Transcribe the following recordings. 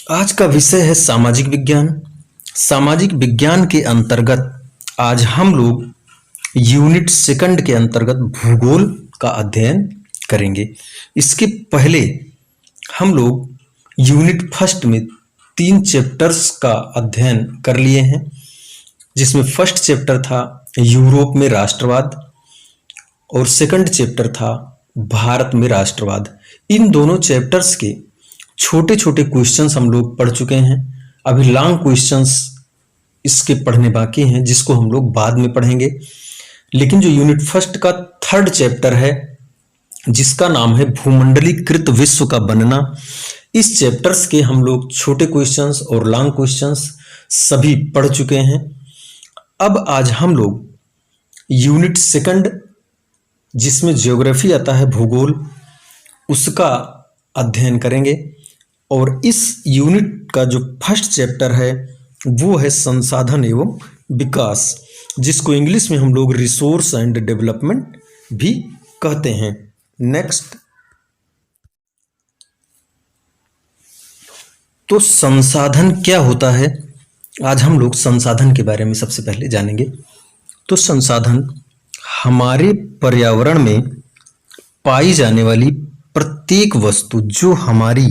आज का विषय है सामाजिक विज्ञान। सामाजिक विज्ञान के अंतर्गत आज हम लोग यूनिट सेकंड के अंतर्गत भूगोल का अध्ययन करेंगे। इसके पहले हम लोग यूनिट फर्स्ट में 3 चैप्टर्स का अध्ययन कर लिए हैं, जिसमें फर्स्ट चैप्टर था यूरोप में राष्ट्रवाद और सेकंड चैप्टर था भारत में राष्ट्रवाद। इन दोनों चैप्टर्स के छोटे छोटे क्वेश्चंस हम लोग पढ़ चुके हैं। अभी लॉन्ग क्वेश्चंस इसके पढ़ने बाकी हैं, जिसको हम लोग बाद में पढ़ेंगे। लेकिन जो यूनिट फर्स्ट का थर्ड चैप्टर है, जिसका नाम है भूमंडलीकृत विश्व का बनना, इस चैप्टर्स के हम लोग छोटे क्वेश्चंस और लॉन्ग क्वेश्चंस सभी पढ़ चुके हैं। अब आज हम लोग यूनिट सेकंड, जिसमें ज्योग्राफी आता है, भूगोल, उसका अध्ययन करेंगे। और इस यूनिट का जो फर्स्ट चैप्टर है वो है संसाधन एवं विकास, जिसको इंग्लिश में हम लोग रिसोर्स एंड डेवलपमेंट भी कहते हैं। नेक्स्ट, तो संसाधन क्या होता है, आज हम लोग संसाधन के बारे में सबसे पहले जानेंगे। तो संसाधन हमारे पर्यावरण में पाई जाने वाली प्रत्येक वस्तु जो हमारी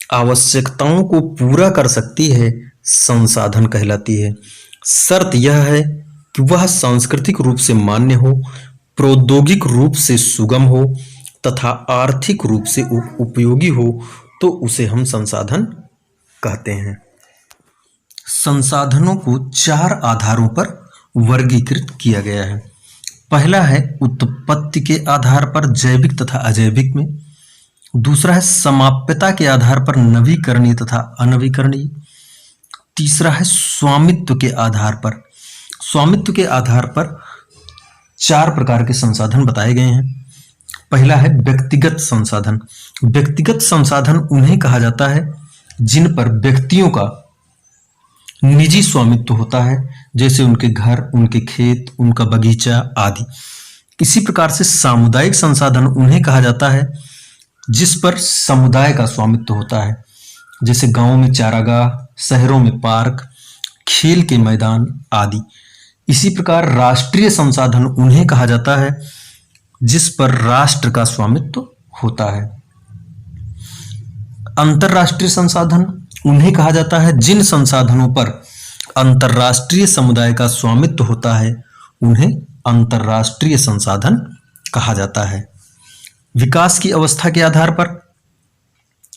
आवश्यकताओं को पूरा कर सकती है, संसाधन कहलाती है। शर्त यह है कि वह सांस्कृतिक रूप से मान्य हो, प्रौद्योगिक रूप से सुगम हो तथा आर्थिक रूप से उपयोगी हो, तो उसे हम संसाधन कहते हैं। संसाधनों को 4 आधारों पर वर्गीकृत किया गया है। पहला है उत्पत्ति के आधार पर, जैविक तथा अजैविक में। दूसरा है समाप्यता के आधार पर, नवीकरणीय तथा अनवीकरणीय। तीसरा है स्वामित्व के आधार पर। स्वामित्व के आधार पर 4 प्रकार के संसाधन बताए गए हैं। पहला है व्यक्तिगत संसाधन। व्यक्तिगत संसाधन उन्हें कहा जाता है जिन पर व्यक्तियों का निजी स्वामित्व होता है, जैसे उनके घर, उनके खेत, उनका बगीचा आदि। इसी प्रकार से सामुदायिक संसाधन उन्हें कहा जाता है जिस पर समुदाय का स्वामित्व होता है, जैसे गांवों में चारागाह, शहरों में पार्क, खेल के मैदान आदि। इसी प्रकार राष्ट्रीय संसाधन उन्हें कहा जाता है जिस पर राष्ट्र का स्वामित्व होता है। अंतरराष्ट्रीय संसाधन उन्हें कहा जाता है जिन संसाधनों पर अंतरराष्ट्रीय समुदाय का स्वामित्व होता है, उन्हें अंतरराष्ट्रीय संसाधन कहा जाता है। विकास की अवस्था के आधार पर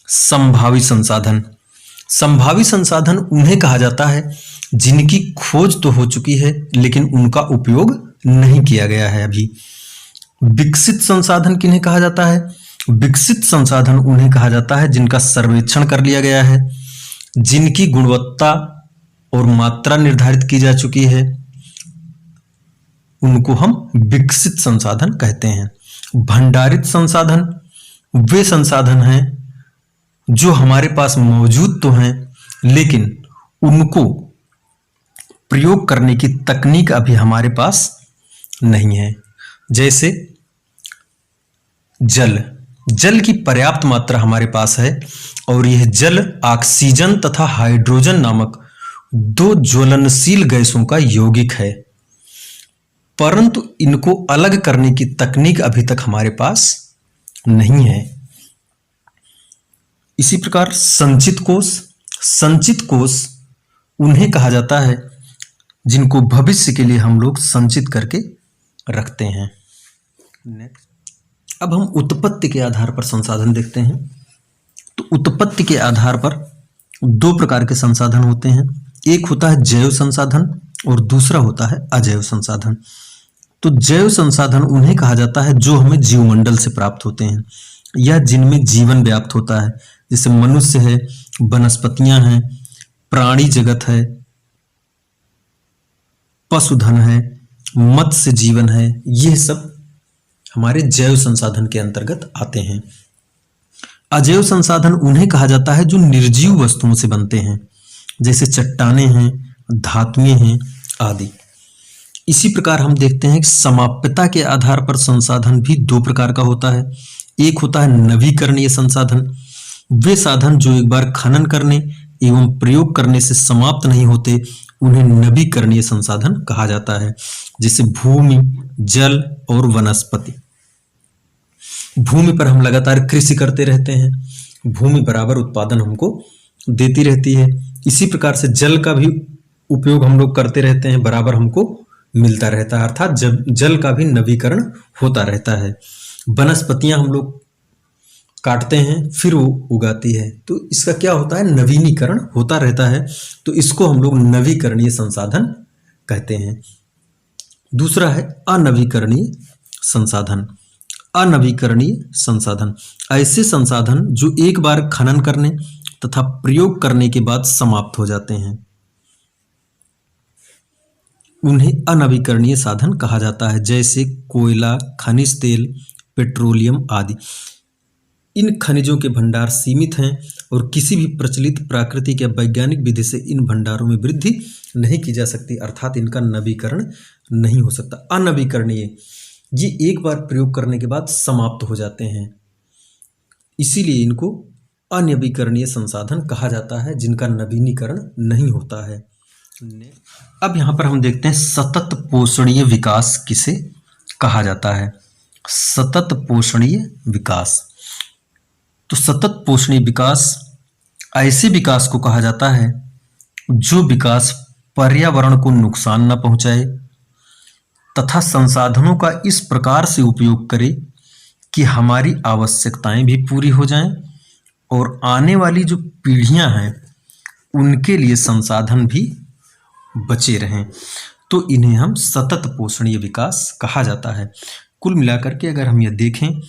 संभावी संसाधन। संभावी संसाधन उन्हें कहा जाता है जिनकी खोज तो हो चुकी है लेकिन उनका उपयोग नहीं किया गया है अभी। विकसित संसाधन किन्हें कहा जाता है? विकसित संसाधन उन्हें कहा जाता है जिनका सर्वेक्षण कर लिया गया है, जिनकी गुणवत्ता और मात्रा निर्धारित की जा चुकी है, उनको हम विकसित संसाधन कहते हैं। भंडारित संसाधन वे संसाधन हैं जो हमारे पास मौजूद तो हैं लेकिन उनको प्रयोग करने की तकनीक अभी हमारे पास नहीं है। जैसे जल की पर्याप्त मात्रा हमारे पास है और यह जल ऑक्सीजन तथा हाइड्रोजन नामक 2 ज्वलनशील गैसों का यौगिक है, परंतु इनको अलग करने की तकनीक अभी तक हमारे पास नहीं है। इसी प्रकार संचित कोष उन्हें कहा जाता है जिनको भविष्य के लिए हम लोग संचित करके रखते हैं। नेक्स्ट, अब हम उत्पत्ति के आधार पर संसाधन देखते हैं। तो उत्पत्ति के आधार पर 2 प्रकार के संसाधन होते हैं। एक होता है जैव संसाधन और दूसरा होता है अजैव संसाधन। तो जैव संसाधन उन्हें कहा जाता है जो हमें जीवमंडल से प्राप्त होते हैं या जिनमें जीवन व्याप्त होता है, जैसे मनुष्य है, वनस्पतियां हैं, प्राणी जगत है, पशुधन है, मत्स्य जीवन है। यह सब हमारे जैव संसाधन के अंतर्गत आते हैं। अजैव संसाधन उन्हें कहा जाता है जो निर्जीव वस्तुओं से बनते हैं, जैसे चट्टानें हैं, धातुएं हैं आदि। इसी प्रकार हम देखते हैं कि समाप्यता के आधार पर संसाधन भी 2 प्रकार का होता है। एक होता है नवीकरणीय संसाधन। वे साधन जो एक बार खनन करने एवं प्रयोग करने से समाप्त नहीं होते उन्हें नवीकरणीय संसाधन कहा जाता है, जैसे भूमि, जल और वनस्पति। भूमि पर हम लगातार कृषि करते रहते हैं, भूमि बराबर उत्पादन हमको देती रहती है। इसी प्रकार से जल का भी उपयोग हम लोग करते रहते हैं, बराबर हमको मिलता रहता है, अर्थात जल का भी नवीकरण होता रहता है। वनस्पतियां हम लोग काटते हैं फिर वो उगाती है, तो इसका क्या होता है, नवीनीकरण होता रहता है, तो इसको हम लोग नवीकरणीय संसाधन कहते हैं। दूसरा है अनवीकरणीय संसाधन। अनवीकरणीय संसाधन ऐसे संसाधन जो एक बार खनन करने तथा प्रयोग करने के बाद समाप्त हो जाते हैं, उन्हें अनवीकरणीय साधन कहा जाता है, जैसे कोयला, खनिज तेल, पेट्रोलियम आदि। इन खनिजों के भंडार सीमित हैं और किसी भी प्रचलित प्राकृतिक या वैज्ञानिक विधि से इन भंडारों में वृद्धि नहीं की जा सकती, अर्थात इनका नवीकरण नहीं हो सकता। अनवीकरणीय, ये एक बार प्रयोग करने के बाद समाप्त हो जाते हैं, इसीलिए इनको अनवीकरणीय संसाधन कहा जाता है, जिनका नवीनीकरण नहीं होता है। अब यहाँ पर हम देखते हैं सतत पोषणीय विकास किसे कहा जाता है। सतत पोषणीय विकास, तो सतत पोषणीय विकास ऐसे विकास को कहा जाता है जो विकास पर्यावरण को नुकसान न पहुंचाए तथा संसाधनों का इस प्रकार से उपयोग करे कि हमारी आवश्यकताएं भी पूरी हो जाएं और आने वाली जो पीढ़ियां हैं उनके लिए संसाधन भी बचे रहें, तो इन्हें हम सतत पोषणीय विकास कहा जाता है। कुल मिलाकर के अगर हम यह देखें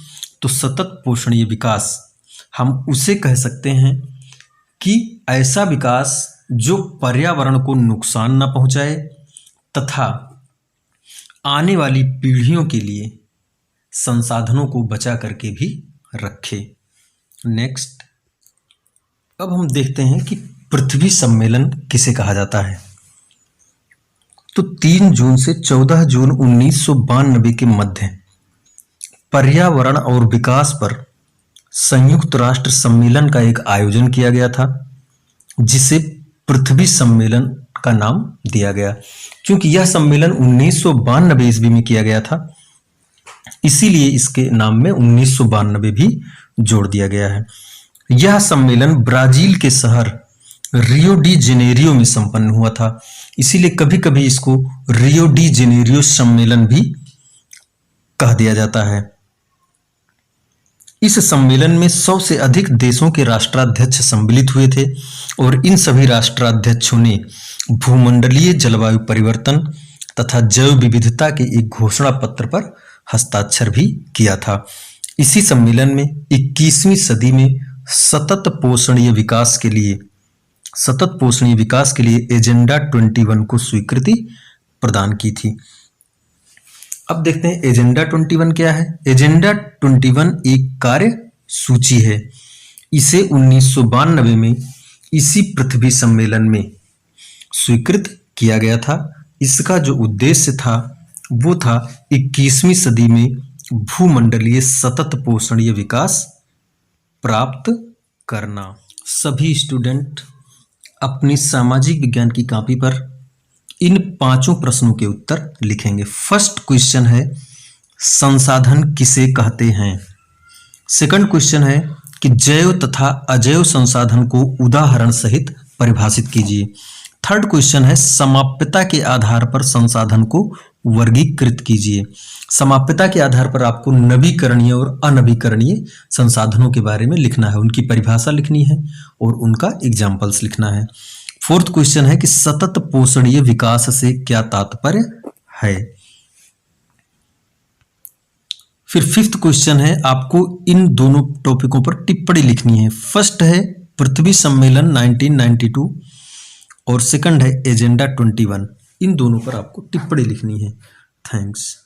तो सतत पोषणीय विकास हम उसे कह सकते हैं कि ऐसा विकास जो पर्यावरण को नुकसान न पहुंचाए तथा आने वाली पीढ़ियों के लिए संसाधनों को बचा करके भी रखे। नेक्स्ट, अब हम देखते हैं कि पृथ्वी सम्मेलन किसे कहा जाता है। तो 3 जून से 14 जून 1992 के मध्य पर्यावरण और विकास पर संयुक्त राष्ट्र सम्मेलन का एक आयोजन किया गया था, जिसे पृथ्वी सम्मेलन का नाम दिया गया, क्योंकि यह सम्मेलन 1992 ईस्वी में किया गया था, इसीलिए इसके नाम में 1992 भी जोड़ दिया गया है। यह सम्मेलन ब्राजील के शहर रियो डी जेनेरियो में संपन्न हुआ था, इसीलिए कभी कभी इसको रियो डी जेनेरियो सम्मेलन भी कह दिया जाता है। इस सम्मेलन में 100 से अधिक देशों के राष्ट्राध्यक्ष सम्मिलित हुए थे और इन सभी राष्ट्राध्यक्षों ने भूमंडलीय जलवायु परिवर्तन तथा जैव विविधता के एक घोषणा पत्र पर हस्ताक्षर भी किया था। इसी सम्मेलन में 21वीं सदी में सतत पोषणीय विकास के लिए एजेंडा 21 को स्वीकृति प्रदान की थी। अब देखते हैं एजेंडा 21 क्या है। एजेंडा 21 एक कार्य सूची है। इसे 1992 में इसी पृथ्वी सम्मेलन में स्वीकृत किया गया था। इसका जो उद्देश्य था वो था 21वीं सदी में भूमंडलीय सतत पोषणीय विकास प्राप्त करना। सभी स्टूडेंट अपनी सामाजिक विज्ञान की कॉपी पर इन 5 प्रश्नों के उत्तर लिखेंगे। फर्स्ट क्वेश्चन है संसाधन किसे कहते हैं। सेकंड क्वेश्चन है कि जैव तथा अजैव संसाधन को उदाहरण सहित परिभाषित कीजिए। थर्ड क्वेश्चन है समाप्यता के आधार पर संसाधन को वर्गीकृत कीजिए। समाप्यता के आधार पर आपको नवीकरणीय और अनवीकरणीय संसाधनों के बारे में लिखना है, उनकी परिभाषा लिखनी है और उनका एग्जाम्पल्स लिखना है। फोर्थ क्वेश्चन है कि सतत पोषणीय विकास से क्या तात्पर्य है। फिर फिफ्थ क्वेश्चन है आपको इन दोनों टॉपिकों पर टिप्पणी लिखनी है। फर्स्ट है पृथ्वी सम्मेलन 1992 और सेकंड है एजेंडा 21। इन दोनों पर आपको टिप्पणी लिखनी है। थैंक्स।